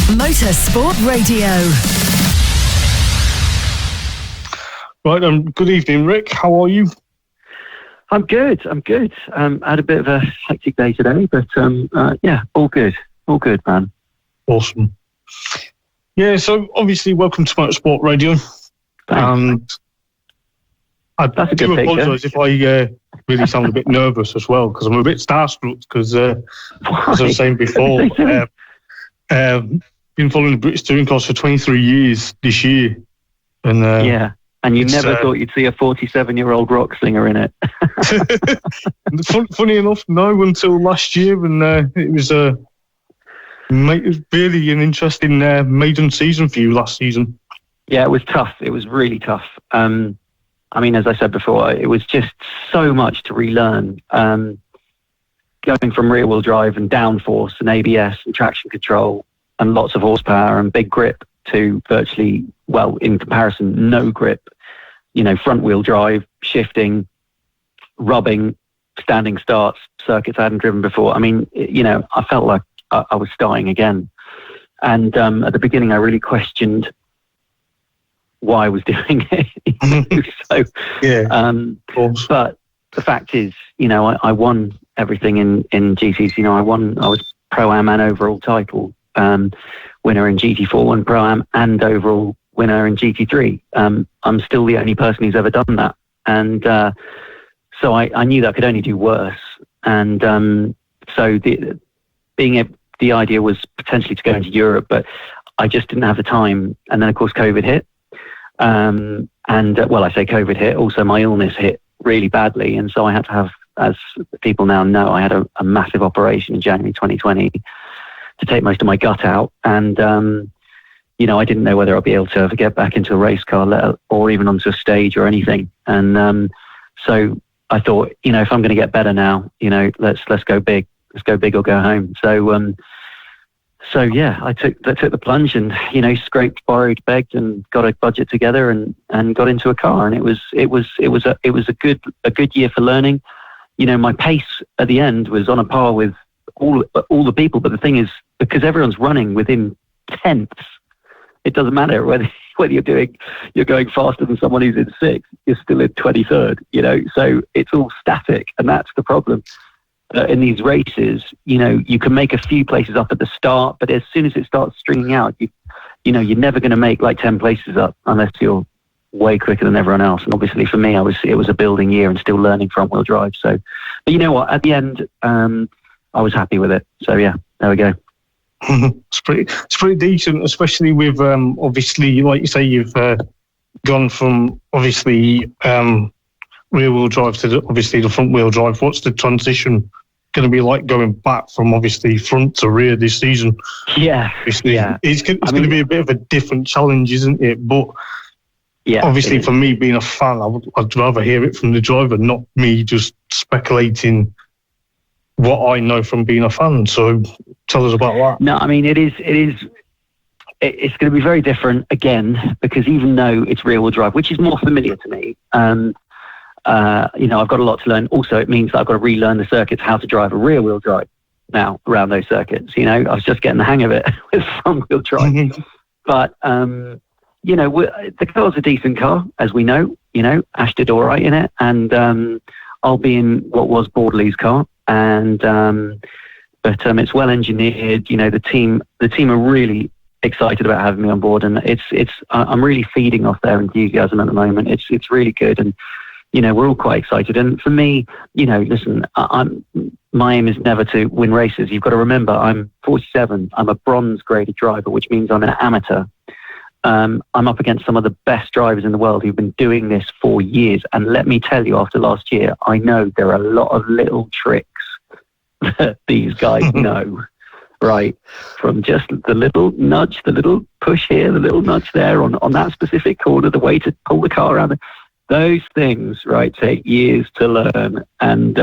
Motorsport Radio. Right, good evening, Rick. How are you? I'm good. I had a bit of a hectic day today, but yeah, all good, man. Awesome. Yeah, so obviously, welcome to Motorsport Radio. Thanks. And I do apologise if I really sound a bit nervous as well, because I'm a bit starstruck, because as I was saying before, been following the British Touring Cars for 23 years this year. And yeah, and you never thought you'd see a 47-year-old rock singer in it. Funny enough, no, until last year, and it was really an interesting maiden season for you last season. Yeah, it was tough. It was really tough. I mean, as I said before, it was just so much to relearn. Going from rear-wheel drive and downforce and ABS and traction control and lots of horsepower and big grip to virtually, well, in comparison, no grip. You know, front-wheel drive, shifting, rubbing, standing starts, circuits I hadn't driven before. I mean, you know, I felt like I was starting again. And at the beginning, I really questioned why I was doing it. So, yeah, but the fact is, you know, I won everything in GTs. You know, I was Pro-Am and overall title winner in GT4, won Pro-Am and overall winner in GT3. I'm still the only person who's ever done that. And so I knew that I could only do worse. And so the idea was potentially to go into Europe, but I just didn't have the time. And then, of course, COVID hit. Well, I say COVID hit, also my illness hit really badly. And so I had to have, as people now know, I had a massive operation in January 2020 to take most of my gut out. And, you know, I didn't know whether I'd be able to ever get back into a race car or even onto a stage or anything. And so I thought, you know, if I'm going to get better now, you know, let's go big. Let's go big or go home. So yeah, I took the plunge and, you know, scraped, borrowed, begged, and got a budget together and got into a car. And it was a good year for learning. You know, my pace at the end was on a par with all the people. But the thing is, because everyone's running within tenths, it doesn't matter whether you're going faster than someone who's in sixth. You're still in 23rd. You know, so it's all static, and that's the problem. In these races, you know, you can make a few places up at the start, but as soon as it starts stringing out, you know, you're never going to make like 10 places up unless you're way quicker than everyone else. And obviously for me, it was a building year and still learning front wheel drive. So, but you know what, at the end, I was happy with it. So yeah, there we go. It's pretty decent, especially with, obviously, like you say, you've gone from obviously, rear wheel drive to obviously the front wheel drive. What's the transition going to be like going back from obviously front to rear this season? Yeah, obviously, yeah. It's going to be a bit of a different challenge, isn't it? But yeah, obviously for me being a fan, I'd rather hear it from the driver, not me just speculating what I know from being a fan. So tell us about that. No, I mean it's going to be very different again, because even though it's rear wheel drive, which is more familiar to me, you know, I've got a lot to learn. Also, it means that I've got to relearn the circuits, how to drive a rear wheel drive now around those circuits. You know, I was just getting the hang of it with front wheel drive. But, you know, the car's a decent car, as we know. You know, Ash did all right in it. And I'll be in what was Borderley's car. And but it's well engineered. You know, the team are really excited about having me on board. And I'm really feeding off their enthusiasm at the moment. It's really good. And you know, we're all quite excited. And for me, you know, listen, my aim is never to win races. You've got to remember, I'm 47. I'm a bronze graded driver, which means I'm an amateur. I'm up against some of the best drivers in the world who've been doing this for years. And let me tell you, after last year, I know there are a lot of little tricks that these guys know, right? From just the little nudge, the little push here, the little nudge there on that specific corner, the way to pull the car around. Those things, right, take years to learn, and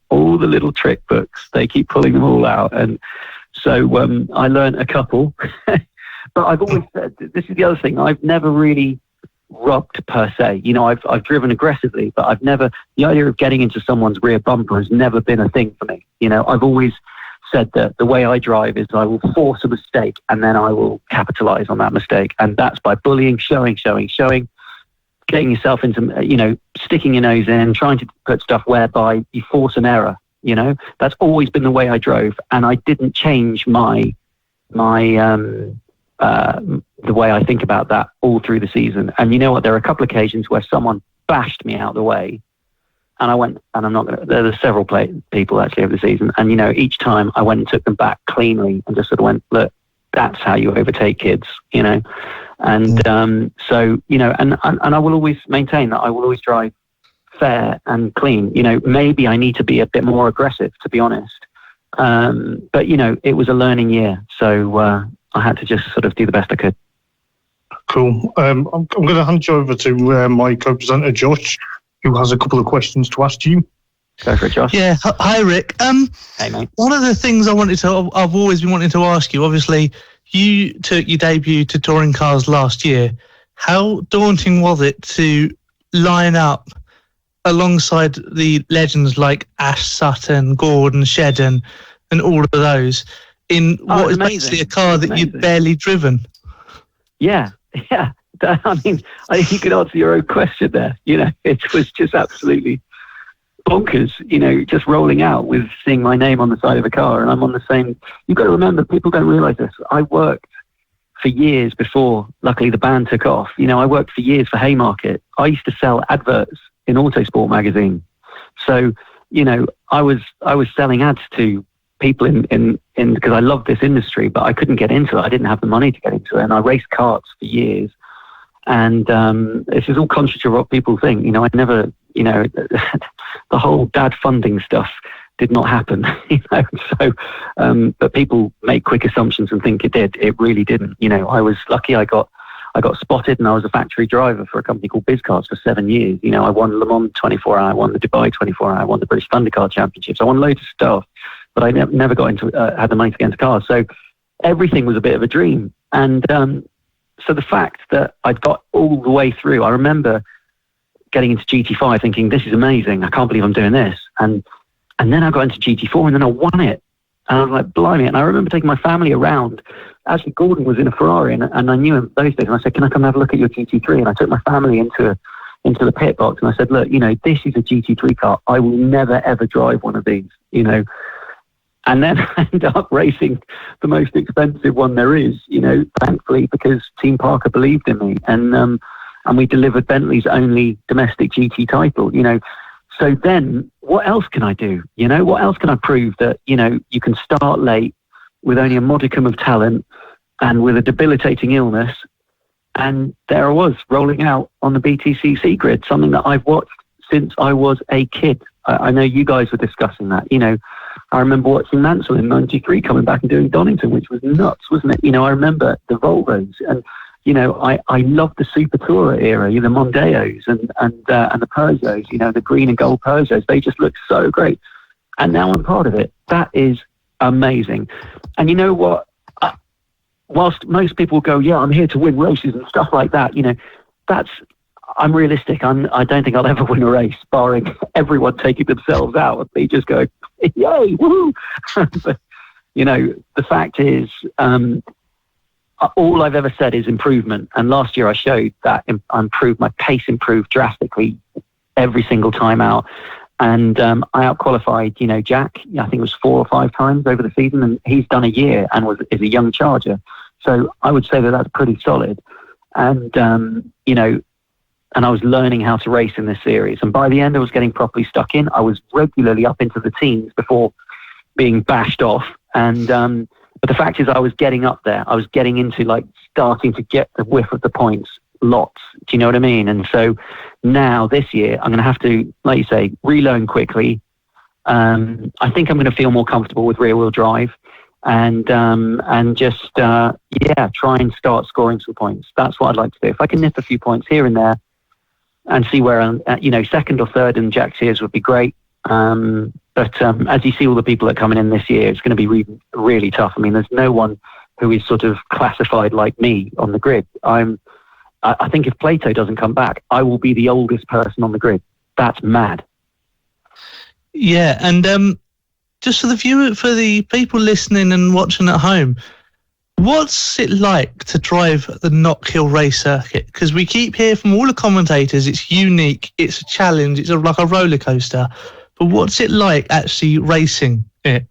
all the little trick books, they keep pulling them all out. And so I learned a couple, but I've always said, this is the other thing, I've never really rubbed per se. You know, I've driven aggressively, but the idea of getting into someone's rear bumper has never been a thing for me. You know, I've always said that the way I drive is I will force a mistake and then I will capitalize on that mistake. And that's by bullying, showing, getting yourself into, sticking your nose in, trying to put stuff whereby you force an error. That's always been the way I drove. And I didn't change the way I think about that all through the season. And you know what? There are a couple of occasions where someone bashed me out of the way. And I went, and I'm not going to, there are several people actually over the season. And, each time I went and took them back cleanly and just sort of went, look, that's how you overtake kids, And, so, and I will always maintain that I will always drive fair and clean. Maybe I need to be a bit more aggressive, to be honest. But, it was a learning year. So I had to just sort of do the best I could. Cool. I'm going to hand you over to my co-presenter, Josh, who has a couple of questions to ask you. Go for it, Josh. Yeah. Hi, Rick. Hey, mate. One of the things I've always been wanting to ask you, obviously, you took your debut to touring cars last year. How daunting was it to line up alongside the legends like Ash Sutton, Gordon, Shedden, and all of those in what is basically a car that you'd barely driven? Yeah. I mean, I think you could answer your own question there. It was just absolutely bonkers, just rolling out with seeing my name on the side of a car. And I'm on the same. You've got to remember, people don't realise this. I worked for years before, luckily, the band took off. I worked for years for Haymarket. I used to sell adverts in Autosport magazine. So, I was selling ads to people in because I loved this industry, but I couldn't get into it. I didn't have the money to get into it. And I raced karts for years. And this is all contrary to what people think. I never, the whole dad funding stuff did not happen. So, but people make quick assumptions and think it did. It really didn't. I was lucky. I got spotted, and I was a factory driver for a company called BizCars for 7 years. I won Le Mans 24 hour, I won the Dubai 24 hour, I won the British Thundercar Championships. I won loads of stuff, but I never got into had the money to get into cars. So everything was a bit of a dream. And so the fact that I'd got all the way through, I remember getting into GT5 thinking, this is amazing. I can't believe I'm doing this. And then I got into GT4 and then I won it. And I was like, blimey. And I remember taking my family around. Actually, Gordon was in a Ferrari and I knew him those days. And I said, can I come have a look at your GT3? And I took my family into the pit box and I said, look, this is a GT3 car. I will never, ever drive one of these, And then I ended up racing the most expensive one there is, thankfully, because Team Parker believed in me. And we delivered Bentley's only domestic GT title, So then what else can I do? What else can I prove that, you can start late with only a modicum of talent and with a debilitating illness. And there I was rolling out on the BTCC grid, something that I've watched since I was a kid. I know you guys were discussing that, I remember watching Mansell in '93 coming back and doing Donington, which was nuts, wasn't it? I remember the Volvos and, I loved the Super Tourer era, the Mondeos and the Peugeots, the green and gold Peugeots. They just looked so great. And now I'm part of it. That is amazing. And you know what? Whilst most people go, yeah, I'm here to win races and stuff like that, I'm realistic. I don't think I'll ever win a race, barring everyone taking themselves out and me just going, yay, woohoo! But, the fact is, all I've ever said is improvement. And last year I showed that I improved, my pace improved drastically every single time out. And I outqualified, Jack, I think it was 4 or 5 times over the season, and he's done a year and is a young charger. So I would say that that's pretty solid. And, and I was learning how to race in this series. And by the end, I was getting properly stuck in. I was regularly up into the teens before being bashed off. And, but the fact is I was getting up there. I was getting into starting to get the whiff of the points lots. Do you know what I mean? And so now this year, I'm going to have to, like you say, relearn quickly. I think I'm going to feel more comfortable with rear wheel drive and just, try and start scoring some points. That's what I'd like to do. If I can nip a few points here and there, and see where I'm at, second or third in Jack's ears would be great. But as you see all the people that are coming in this year, it's going to be really tough. I mean, there's no one who is sort of classified like me on the grid. I think if Plato doesn't come back, I will be the oldest person on the grid. That's mad. Yeah, and just for the people listening and watching at home, what's it like to drive the Knockhill race circuit? Because we keep hearing from all the commentators, it's unique, it's a challenge, it's like a roller coaster. But what's it like actually racing it?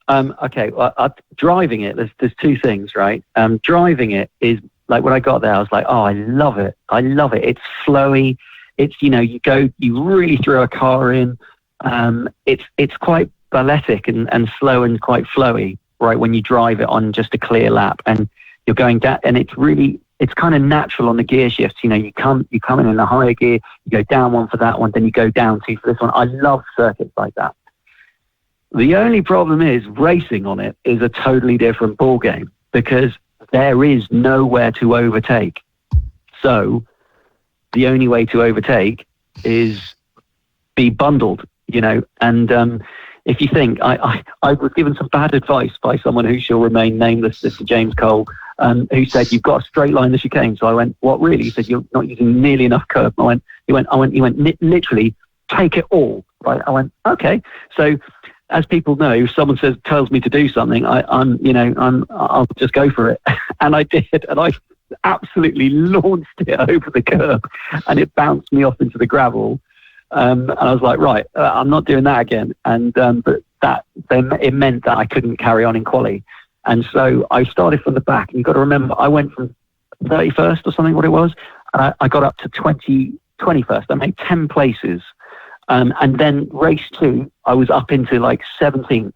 Okay, well, driving it, there's two things, right? Driving it is like when I got there, I was like, oh, I love it. It's flowy. It's, you really throw a car in. It's quite balletic and slow and quite flowy, right? When you drive it on just a clear lap and you're going down, and it's kind of natural on the gear shifts. You come in a higher gear, you go down one for that one, then you go down two for this one. I love circuits like that. The only problem is racing on it is a totally different ball game because there is nowhere to overtake. So the only way to overtake is be bundled, and if you think, I was given some bad advice by someone who shall remain nameless, Mr. James Cole, who said, you've got a straight line the chicane. So I went, what really? He said, you're not using nearly enough curb. He went, literally take it all, right? I went, okay. So as people know, if someone tells me to do something, I'll just go for it. And I did, and I absolutely launched it over the curb and it bounced me off into the gravel. And I was like, right, I'm not doing that again. And but it meant that I couldn't carry on in quali. And so I started from the back. And you've got to remember, I went from 31st or something, what it was. And I got up to 21st. I made 10 places. And then race 2, I was up into like 17th.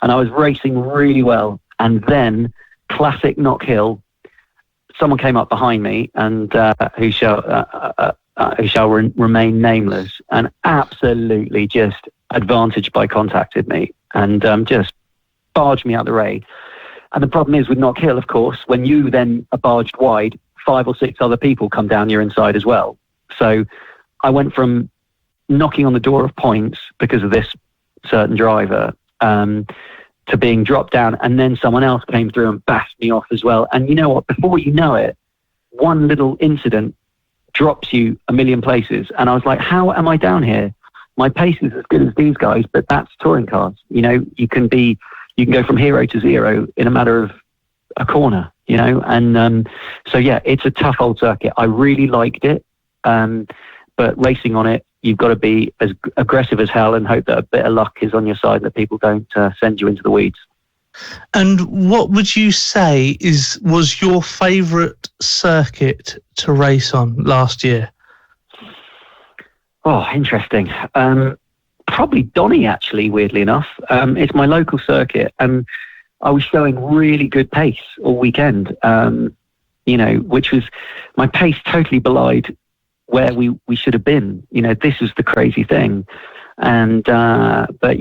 And I was racing really well. And then classic Knockhill, someone came up behind me and who shall remain nameless, and absolutely just advantaged by contacted me and just barged me out the way. And the problem is with Knockhill, of course, when you then are barged wide, 5 or 6 other people come down your inside as well. So I went from knocking on the door of points because of this certain driver to being dropped down, and then someone else came through and bashed me off as well. And you know what? Before you know it, one little incident drops you a million places. And I was like, how am I down here? My pace is as good as these guys, but that's touring cars. You can go from hero to zero in a matter of a corner, and so yeah, it's a tough old circuit. I really liked it. But racing on it, you've got to be as aggressive as hell and hope that a bit of luck is on your side, that people don't send you into the weeds. And what would you say was your favourite circuit to race on last year? Oh, interesting. Probably Donny, actually, weirdly enough. It's my local circuit, and I was showing really good pace all weekend, which was, my pace totally belied where we should have been. This was the crazy thing. And, but,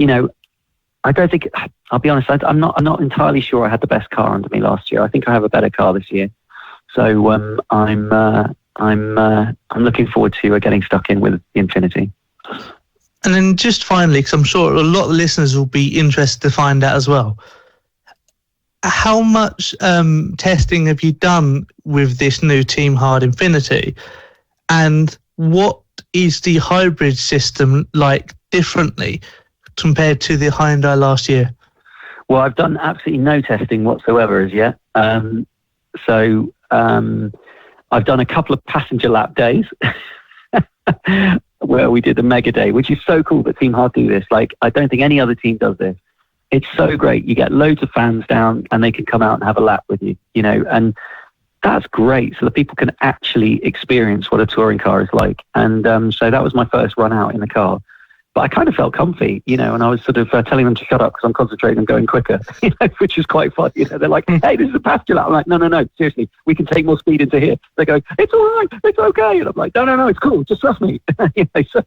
I don't think, I'll be honest, I'm not entirely sure I had the best car under me last year. I think I have a better car this year. So I'm looking forward to getting stuck in with the Infinity. And then just finally, because I'm sure a lot of listeners will be interested to find out as well, how much testing have you done with this new Team Hard Infinity? And what is the hybrid system like differently compared to the Hyundai last year? Well, I've done absolutely no testing whatsoever as yet. So I've done a couple of passenger lap days where we did a mega day, which is so cool that Team Hard do this. Like, I don't think any other team does this. It's so great. You get loads of fans down and they can come out and have a lap with you, and that's great. So that people can actually experience what a touring car is like. And so that was my first run out in the car. But I kind of felt comfy, and I was sort of telling them to shut up because I'm concentrating on going quicker, which is quite fun. They're like, hey, this is a passenger lap. I'm like, no, seriously, we can take more speed into here. They go, it's all right, it's okay. And I'm like, no, it's cool, just trust me. So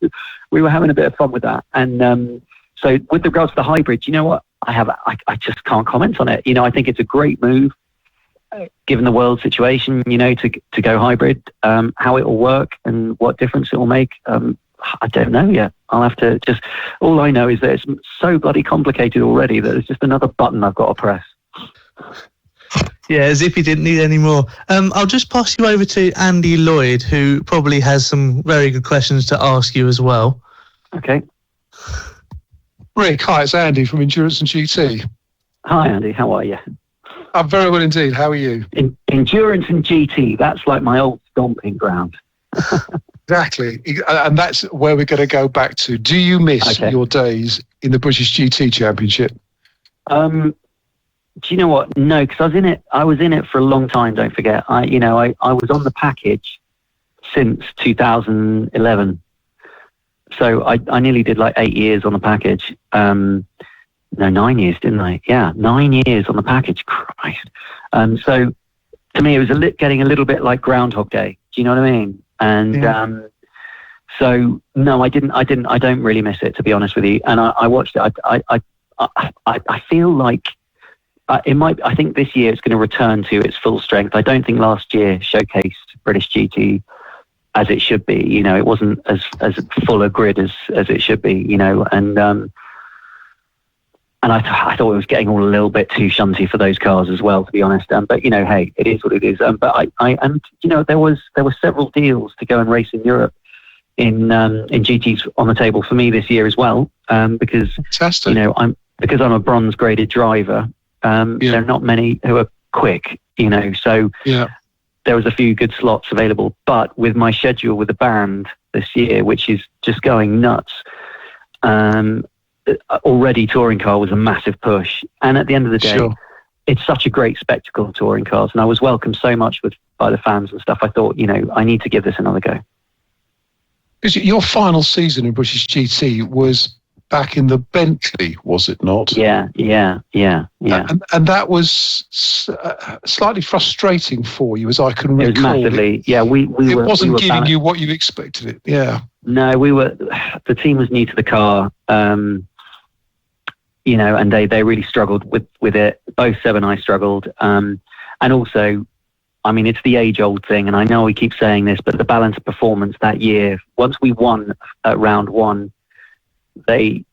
we were having a bit of fun with that. And so with regards to the hybrid, you know what? I just can't comment on it. I think it's a great move, given the world situation, to go hybrid. How it will work and what difference it will make, I don't know yet. I'll have to all I know is that it's so bloody complicated already that it's just another button I've got to press. Yeah, as if he didn't need any more. I'll just pass you over to Andy Lloyd, who probably has some very good questions to ask you as well. Okay. Rick, hi, it's Andy from Endurance and GT. Hi, Andy. How are you? I'm very well indeed. How are you? Endurance and GT. That's like my old stomping ground. Exactly. And that's where we're going to go back to. Do you miss your days in the British GT Championship? Do you know what? No, because I was in it for a long time, don't forget. I was on the package since 2011. So I nearly did like 8 years on the package. No, 9 years, didn't I? Yeah, 9 years on the package. Christ. So to me, it was getting a little bit like Groundhog Day. Do you know what I mean? And so no, I don't really miss it, to be honest with you. And I watched it. I feel like it might. I think this year it's going to return to its full strength. I don't think last year showcased British GT as it should be. You know, it wasn't as full a grid as it should be. You know, and I thought it was getting all a little bit too shunty for those cars as well, to be honest. But you know, hey, it is what it is. But there were several deals to go and race in Europe in GTs on the table for me this year as well. Because fantastic. You know, I'm a bronze graded driver. There are not many who are quick. You know, so there was a few good slots available. But with my schedule with the band this year, which is just going nuts. Already touring car was a massive push, and at the end of the day, it's such a great spectacle, touring cars, and I was welcomed so much by the fans and stuff. I thought, you know, I need to give this another go. Because your final season in British GT was back in the Bentley, was it not? Yeah. And that was slightly frustrating for you, as I can recall. It was massively. It wasn't giving you what you expected it. Yeah. No, the team was new to the car. You know, and they really struggled with it. Both Seb and I struggled. And also, I mean, it's the age-old thing, and I know we keep saying this, but the balance of performance that year, once we won at round one, the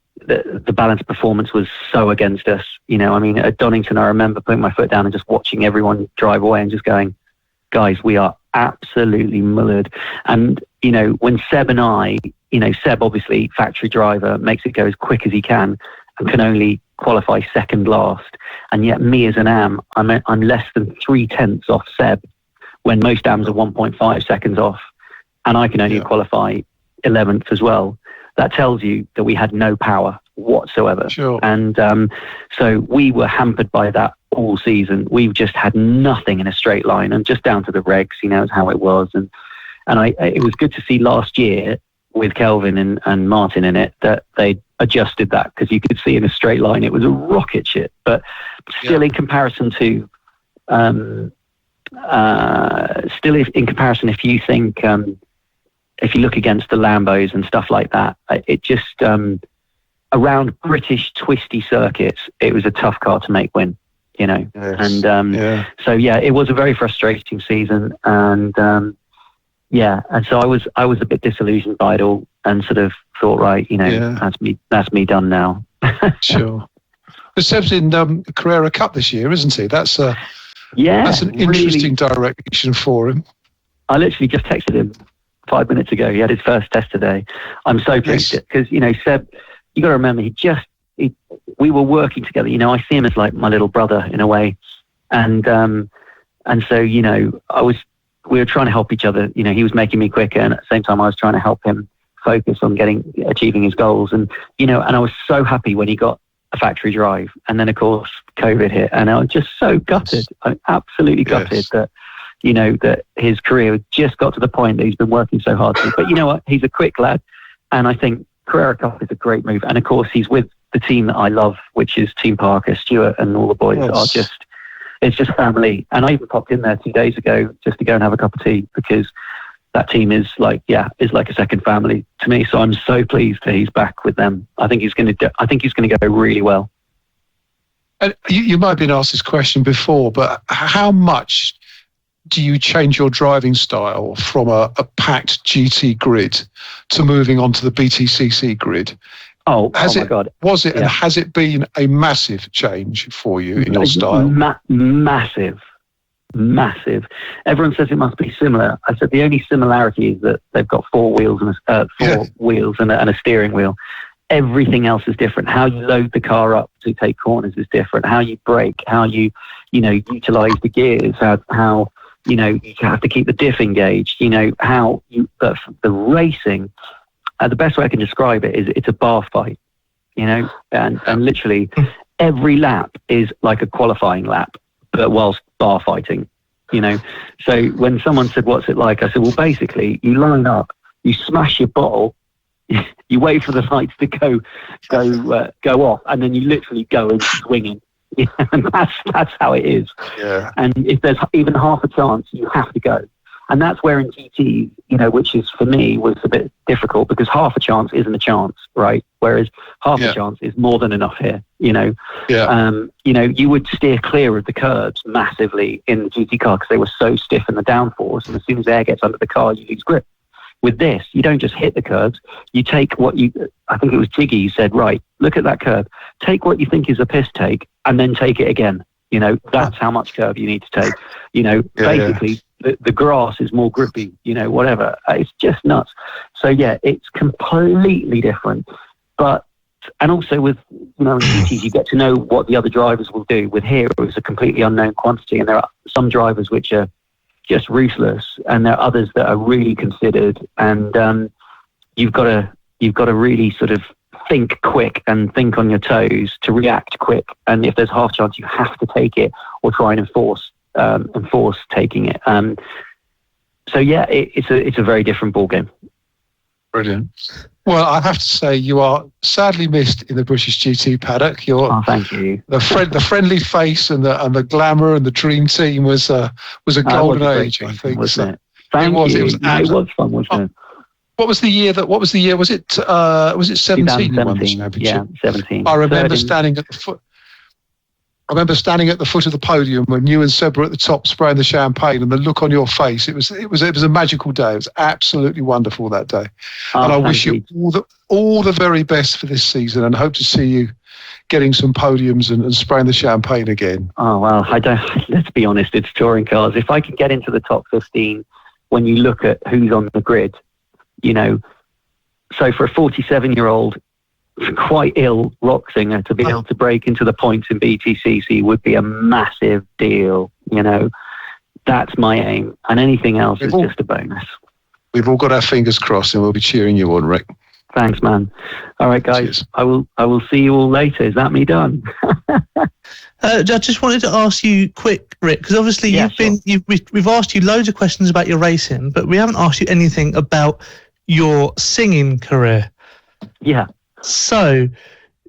balance of performance was so against us. You know, I mean, at Donington, I remember putting my foot down and just watching everyone drive away and just going, guys, we are absolutely mullered. And, you know, when Seb and I, you know, Seb, obviously, factory driver, makes it go as quick as he can and can only qualify second last. And yet me as an AM, I'm less than 0.3 off Seb when most AMs are 1.5 seconds off. And I can only qualify 11th as well. That tells you that we had no power whatsoever. Sure. And so we were hampered by that all season. We've just had nothing in a straight line, and just down to the regs, you know, is how it was. And it was good to see last year with Kelvin and Martin in it that they adjusted that, because you could see in a straight line it was a rocket ship. But still, in comparison to, if you think, if you look against the Lambos and stuff like that, it just around British twisty circuits, it was a tough car to make win. You know, so it was a very frustrating season, and and so I was a bit disillusioned by it all, and sort of thought, right, you know, that's me done now. Sure. But Seb's in Carrera Cup this year, isn't he? That's an interesting direction for him. I literally just texted him 5 minutes ago. He had his first test today. I'm so pleased because, you know, Seb, you got to remember, we were working together. You know, I see him as like my little brother in a way. And so, you know, we were trying to help each other. You know, he was making me quicker, and at the same time I was trying to help him focus on achieving his goals. And, you know, and I was so happy when he got a factory drive. And then of course COVID hit, and I was just so gutted. I'm absolutely gutted that, you know, that his career just got to the point that he's been working so hard to. But you know what? He's a quick lad, and I think Carrera Cup is a great move. And of course he's with the team that I love, which is Team Parker. Stuart and all the boys are it's just family. And I even popped in there 2 days ago just to go and have a cup of tea, because that team is like a second family to me. So I'm so pleased that he's back with them. I think he's going to go really well. And you might have been asked this question before, but how much do you change your driving style from a packed GT grid to moving on to the BTCC grid? Oh my God. Was it, and has it been a massive change for you in your style? Massive. Everyone says it must be similar. I said the only similarity is that they've got four wheels and a steering wheel. everything else is different. How you load the car up to take corners is different. How you brake, how you utilize the gears, how you have to keep the diff engaged. The racing. The best way I can describe it is it's a bar fight. And literally every lap is like a qualifying lap, but whilst bar fighting. So when someone said, "What's it like?" I said, "Well, basically, you line up, you smash your bottle." You wait for the lights to go off, and then you literally go in swinging. And that's how it is. Yeah. And if there's even half a chance, you have to go. And that's where in GT, which is for me was a bit difficult because half a chance isn't a chance, right? Whereas half a chance is more than enough here. You would steer clear of the curbs massively in the GT car because they were so stiff in the downforce, and as soon as air gets under the car, you lose grip. With this, you don't just hit the curbs. You take I think it was Jiggy, you said, right, look at that curb. Take what you think is a piss take and then take it again. That's how much curb you need to take. Basically, the grass is more grippy, whatever. It's just nuts. So, yeah, it's completely different. And also with, in GTs, you get to know what the other drivers will do. With here, it's a completely unknown quantity. And there are some drivers which are just ruthless, and there are others that are really considered, and you've got to really sort of think quick and think on your toes to react quick. And if there's half chance, you have to take it or try and enforce taking it. So yeah, it's a very different ball game. Brilliant. Well, I have to say you are sadly missed in the British GT paddock. Thank you. The friendly face and the glamour and the dream team was a golden age, I think. Wasn't it? Thank you. It was fun, wasn't it? What was the year? Was it 17? You won the championship? Yeah, 17. I remember standing at the foot. I remember standing at the foot of the podium when you and Seb were at the top spraying the champagne, and the look on your face. It was a magical day. It was absolutely wonderful that day. And I wish you all the very best for this season, and hope to see you getting some podiums and spraying the champagne again. Oh, well, let's be honest, it's touring cars. If I can get into the top 15, when you look at who's on the grid, so for a 47-year-old, quite ill rock singer to be able to break into the points in BTCC would be a massive deal. That's my aim, and anything else is just a bonus. We've all got our fingers crossed, and we'll be cheering you on, Rick. Thanks, man. All right, guys. Cheers. I will see you all later. Is that me done? I just wanted to ask you quick, Rick, because obviously we've asked you loads of questions about your racing, but we haven't asked you anything about your singing career. Yeah. So,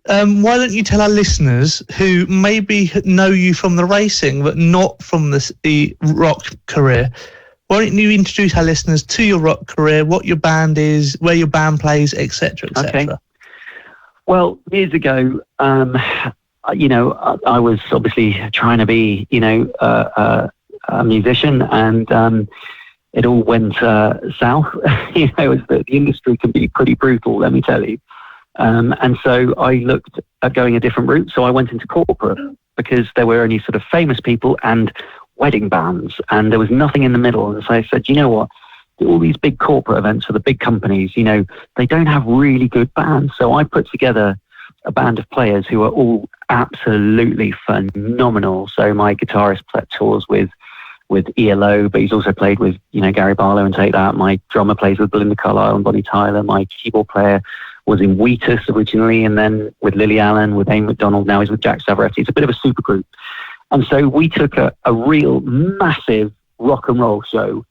why don't you tell our listeners who maybe know you from the racing but not from the rock career, why don't you introduce our listeners to your rock career, what your band is, where your band plays, etc., etc.? Okay. Well, years ago, I was obviously trying to be, a musician, and it all went south. The industry can be pretty brutal, let me tell you. And so I looked at going a different route. So I went into corporate because there were only sort of famous people and wedding bands, and there was nothing in the middle. And so I said, you know what? All these big corporate events for the big companies, they don't have really good bands. So I put together a band of players who are all absolutely phenomenal. So my guitarist tours with ELO, but he's also played with, Gary Barlow and Take That. My drummer plays with Belinda Carlisle and Bonnie Tyler. My keyboard player was in Wheatus originally, and then with Lily Allen, with Aim McDonald, now he's with Jack Savaretti. It's a bit of a super group. And so we took a real massive rock and roll show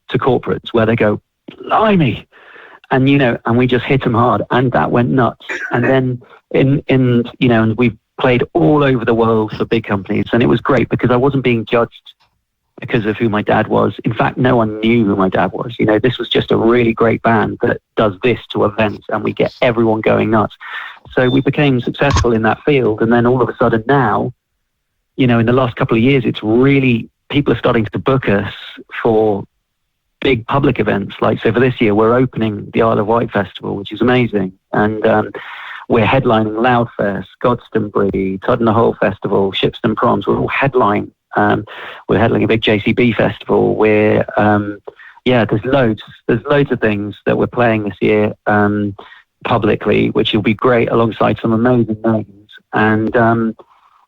to corporates where they go, blimey, and and we just hit them hard, and that went nuts. And then and we played all over the world for big companies, and it was great because I wasn't being judged because of who my dad was. In fact, no one knew who my dad was. This was just a really great band that does this to events, and we get everyone going nuts. So we became successful in that field, and then all of a sudden now, in the last couple of years, it's really, people are starting to book us for big public events. Like, so for this year, we're opening the Isle of Wight Festival, which is amazing. And we're headlining Loudfest, Godstanbury, Tuddenham Hole Festival, Shipston Proms. We're all headlining. We're headlining a big JCB festival. There's loads of things that we're playing this year. publicly, which will be great alongside some amazing names. And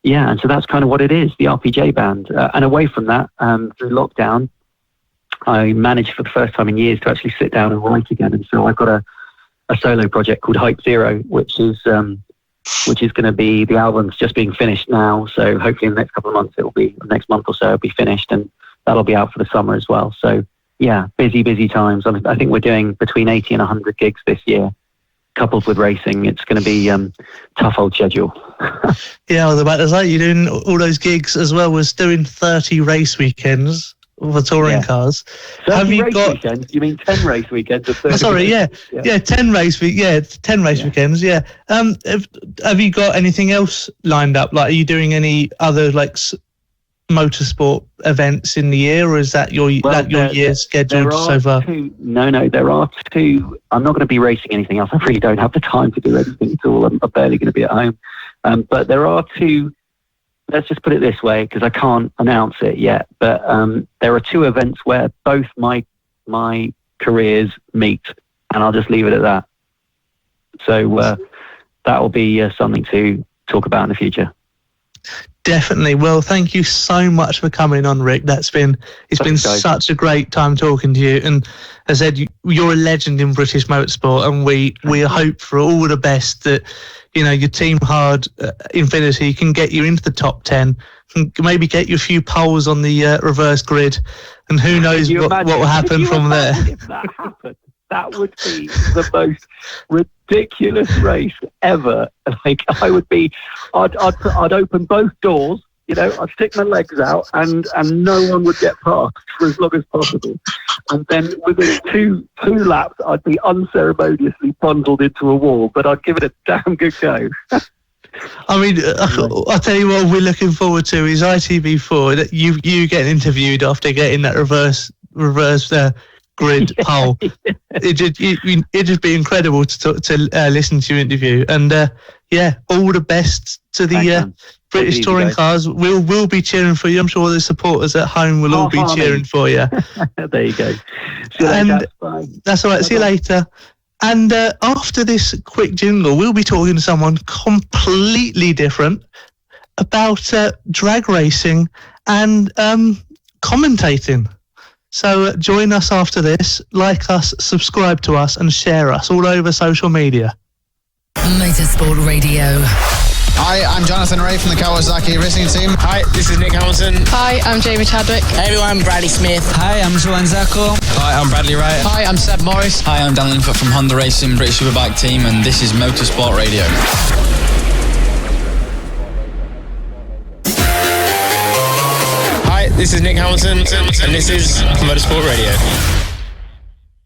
and so that's kind of what it is, the RPJ band. And away from that, through lockdown, I managed for the first time in years to actually sit down and write again. And so I've got a solo project called Hype Zero, which is going to be, the album's just being finished now. So hopefully in the next couple of months, next month or so, it'll be finished, and that'll be out for the summer as well. So yeah, busy times. I think we're doing between 80 and 100 gigs this year, coupled with racing. It's going to be tough old schedule. Yeah, I was about to say, you're doing all those gigs as well as doing 30 race weekends for touring cars. Have you got weekends? You mean 10 race weekends? Or 30 sorry, yeah, 10 race weekends. Yeah. Have you got anything else lined up? Like, are you doing any other like motorsport events in the year, or is that your year scheduled so far? No, there are two. I'm not going to be racing anything else. I really don't have the time to do anything at all. I'm barely going to be at home. But there are two. Let's just put it this way, because I can't announce it yet. But there are two events where both my careers meet, and I'll just leave it at that. So that will be something to talk about in the future. Definitely. Well, thank you so much for coming on, Rick. It's been such a great time talking to you. And as I said, you're a legend in British motorsport, and we hope for all the best that, you know, your Team Hard Infinity can get you into the top 10, and maybe get you a few poles on the reverse grid, and who knows what will happen from there. If that happened, that would be the most ridiculous race ever. Like, I'd open both doors, you know, I'd stick my legs out, and no one would get past for as long as possible. And then within two laps, I'd be unceremoniously bundled into a wall, but I'd give it a damn good go. I mean, I'll tell you what we're looking forward to is ITV4, that you get interviewed after getting that reverse grid pole. It'd just be incredible to listen to your interview. And all the best to the British touring cars. We'll be cheering for you. I'm sure the supporters at home will all be cheering for you. There you go. That's all right. See you later. And after this quick jingle, we'll be talking to someone completely different about drag racing and commentating. So join us after this, like us, subscribe to us, and share us all over social media. Motorsport Radio. Hi, I'm Jonathan Ray from the Kawasaki Racing Team. Hi, this is Nick Hamilton. Hi, I'm Jamie Chadwick. Hey everyone, I'm Bradley Smith. Hi, I'm Joan Zarco. Hi, I'm Bradley Wright. Hi, I'm Seb Morris. Hi, I'm Dan Linfoot from Honda Racing, British Superbike Team, and this is Motorsport Radio. Hi, this is Nick Hamilton, and this is Motorsport Radio.